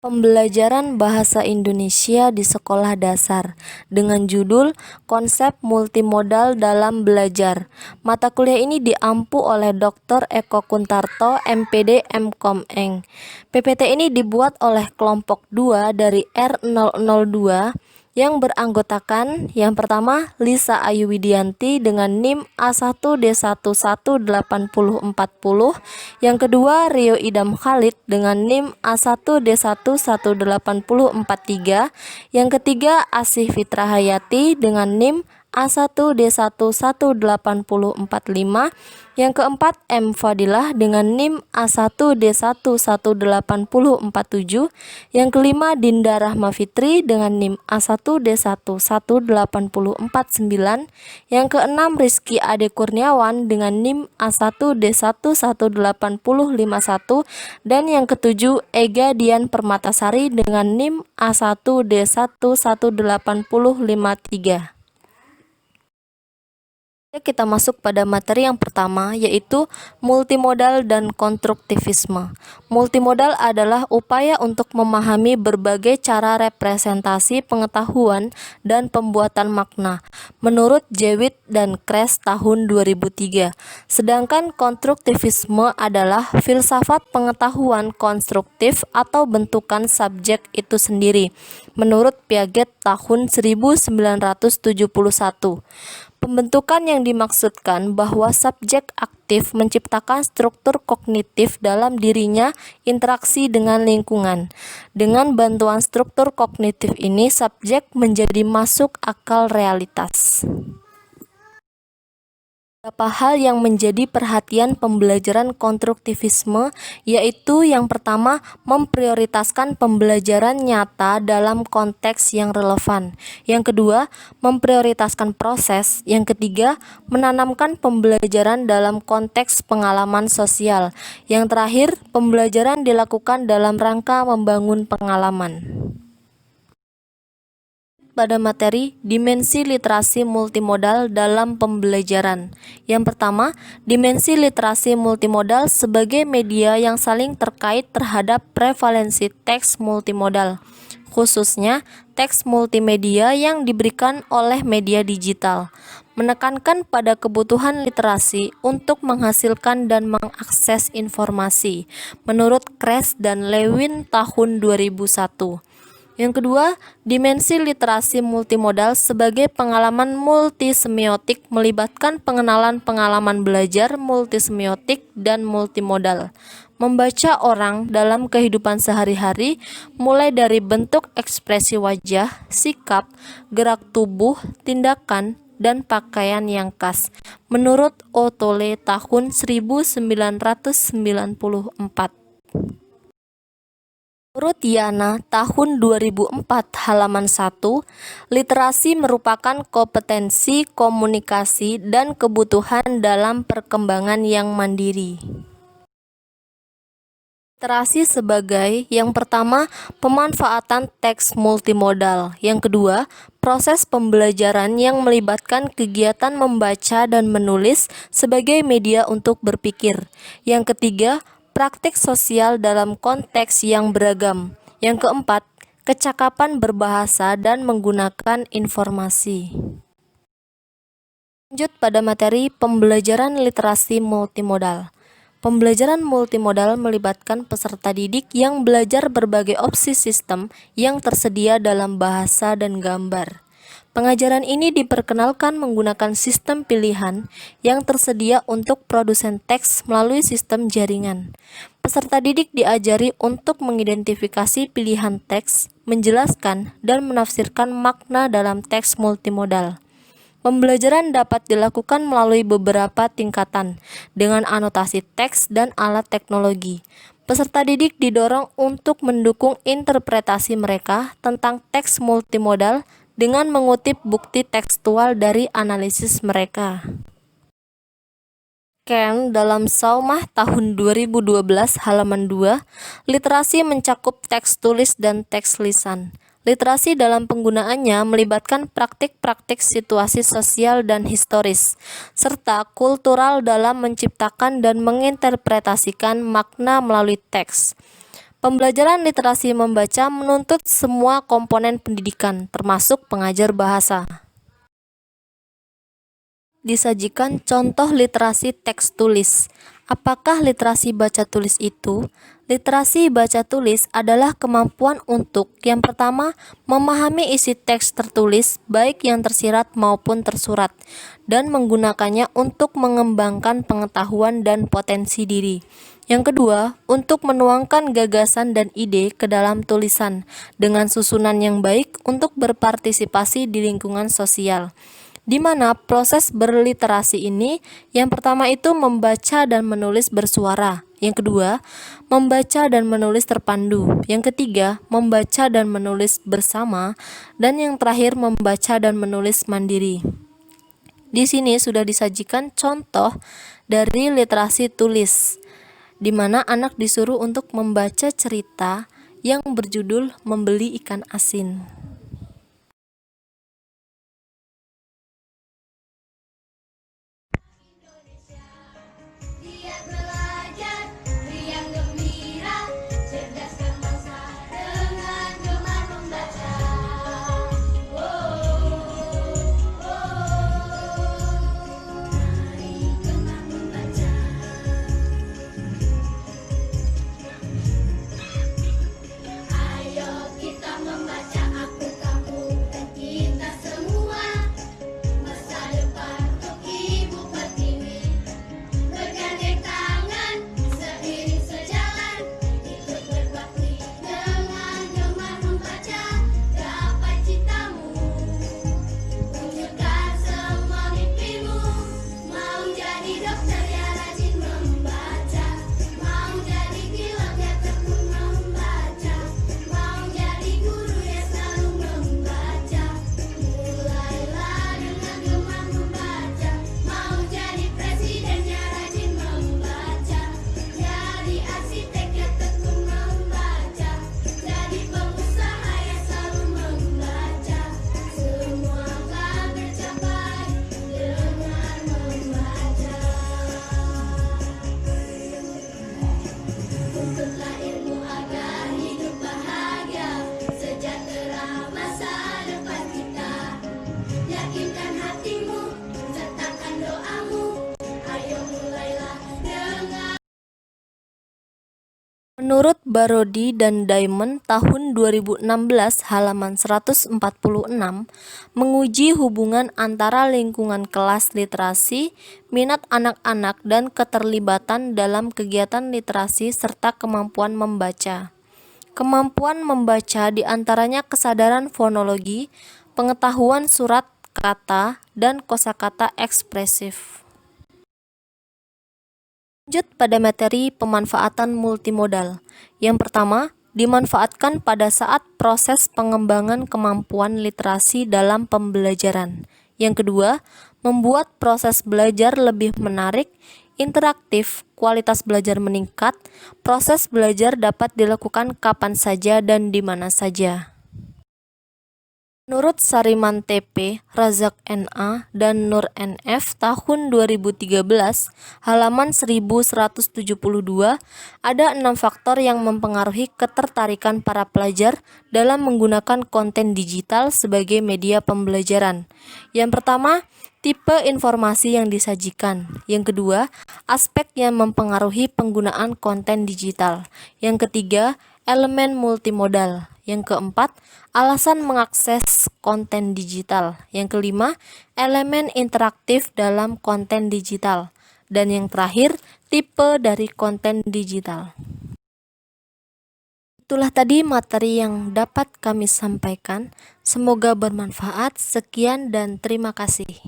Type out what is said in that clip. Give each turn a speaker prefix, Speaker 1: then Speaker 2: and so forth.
Speaker 1: Pembelajaran Bahasa Indonesia di Sekolah Dasar dengan judul Konsep Multimodal dalam Belajar. Mata kuliah ini diampu oleh Dr. Eko Kuntarto, MPD MKom Eng. PPT ini dibuat oleh kelompok 2 dari R002 yang beranggotakan yang pertama Lisa Ayu Widianti dengan NIM A1D118040, yang kedua Rio Idam Khalid dengan NIM A1D1108043, yang ketiga Asih Fitra Hayati dengan NIM A1D1108045, yang keempat M Fadilah dengan NIM A1D1108047, yang kelima Dinda Rahma Fitri dengan NIM A1D1108049, yang keenam Rizky Ade Kurniawan dengan NIM A1D1108051, dan yang ketujuh Ega Dian Permatasari dengan NIM A1D1108053. Kita masuk pada materi yang pertama, yaitu multimodal dan konstruktivisme. Multimodal adalah upaya untuk memahami berbagai cara representasi pengetahuan dan pembuatan makna, menurut Jewett dan Kress tahun 2003. Sedangkan konstruktivisme adalah filsafat pengetahuan konstruktif atau bentukan subjek itu sendiri, menurut Piaget tahun 1971. Pembentukan yang dimaksudkan bahwa subjek aktif menciptakan struktur kognitif dalam dirinya interaksi dengan lingkungan. Dengan bantuan struktur kognitif ini, subjek menjadi masuk akal realitas. Beberapa hal yang menjadi perhatian pembelajaran konstruktivisme, yaitu yang pertama, memprioritaskan pembelajaran nyata dalam konteks yang relevan. Yang kedua, memprioritaskan proses. Yang ketiga, menanamkan pembelajaran dalam konteks pengalaman sosial. Yang terakhir, pembelajaran dilakukan dalam rangka membangun pengalaman. Pada materi dimensi literasi multimodal dalam pembelajaran. Yang pertama, dimensi literasi multimodal sebagai media yang saling terkait terhadap prevalensi teks multimodal, khususnya teks multimedia yang diberikan oleh media digital, menekankan pada kebutuhan literasi untuk menghasilkan dan mengakses informasi, menurut Kress dan Lewin tahun 2001. Yang kedua, dimensi literasi multimodal sebagai pengalaman multisemiotik melibatkan pengenalan pengalaman belajar multisemiotik dan multimodal. Membaca orang dalam kehidupan sehari-hari, mulai dari bentuk ekspresi wajah, sikap, gerak tubuh, tindakan, dan pakaian yang khas, menurut Ottole tahun 1994. Menurut Yana tahun 2004 halaman 1, literasi merupakan kompetensi komunikasi dan kebutuhan dalam perkembangan yang mandiri. Literasi sebagai yang pertama, pemanfaatan teks multimodal. Yang kedua, proses pembelajaran yang melibatkan kegiatan membaca dan menulis sebagai media untuk berpikir. Yang ketiga, praktik sosial dalam konteks yang beragam. Yang keempat, kecakapan berbahasa dan menggunakan informasi. Lanjut pada materi pembelajaran literasi multimodal. Pembelajaran multimodal melibatkan peserta didik yang belajar berbagai opsi sistem yang tersedia dalam bahasa dan gambar. Pengajaran ini diperkenalkan menggunakan sistem pilihan yang tersedia untuk produsen teks melalui sistem jaringan. Peserta didik diajari untuk mengidentifikasi pilihan teks, menjelaskan, dan menafsirkan makna dalam teks multimodal. Pembelajaran dapat dilakukan melalui beberapa tingkatan dengan anotasi teks dan alat teknologi. Peserta didik didorong untuk mendukung interpretasi mereka tentang teks multimodal dengan mengutip bukti tekstual dari analisis mereka. Kern dalam Saumah tahun 2012 halaman 2, literasi mencakup teks tulis dan teks lisan. Literasi dalam penggunaannya melibatkan praktik-praktik situasi sosial dan historis, serta kultural dalam menciptakan dan menginterpretasikan makna melalui teks. Pembelajaran literasi membaca menuntut semua komponen pendidikan, termasuk pengajar bahasa. Disajikan contoh literasi teks tulis. Apakah literasi baca tulis itu? Literasi baca tulis adalah kemampuan untuk, yang pertama, memahami isi teks tertulis, baik yang tersirat maupun tersurat, dan menggunakannya untuk mengembangkan pengetahuan dan potensi diri. Yang kedua, untuk menuangkan gagasan dan ide ke dalam tulisan dengan susunan yang baik untuk berpartisipasi di lingkungan sosial, di mana proses berliterasi ini yang pertama itu membaca dan menulis bersuara, yang kedua membaca dan menulis terpandu, yang ketiga membaca dan menulis bersama, dan yang terakhir membaca dan menulis mandiri. Di sini sudah disajikan contoh dari literasi tulis, di mana anak disuruh untuk membaca cerita yang berjudul Membeli Ikan Asin. Menurut Barodi dan Diamond tahun 2016 halaman 146, menguji hubungan antara lingkungan kelas literasi, minat anak-anak, dan keterlibatan dalam kegiatan literasi serta kemampuan membaca. Kemampuan membaca diantaranya kesadaran fonologi, pengetahuan surat kata, dan kosakata ekspresif. Lanjut pada materi pemanfaatan multimodal. Yang pertama, dimanfaatkan pada saat proses pengembangan kemampuan literasi dalam pembelajaran. Yang kedua, membuat proses belajar lebih menarik, interaktif, kualitas belajar meningkat. Proses belajar dapat dilakukan kapan saja dan di mana saja. Menurut Sariman TP, Razak NA, dan Nur NF tahun 2013, halaman 1172, ada 6 faktor yang mempengaruhi ketertarikan para pelajar dalam menggunakan konten digital sebagai media pembelajaran. Yang pertama, tipe informasi yang disajikan. Yang kedua, aspek yang mempengaruhi penggunaan konten digital. Yang ketiga, elemen multimodal. Yang keempat, alasan mengakses konten digital. Yang kelima, elemen interaktif dalam konten digital. Dan yang terakhir, tipe dari konten digital. Itulah tadi materi yang dapat kami sampaikan. Semoga bermanfaat. Sekian dan terima kasih.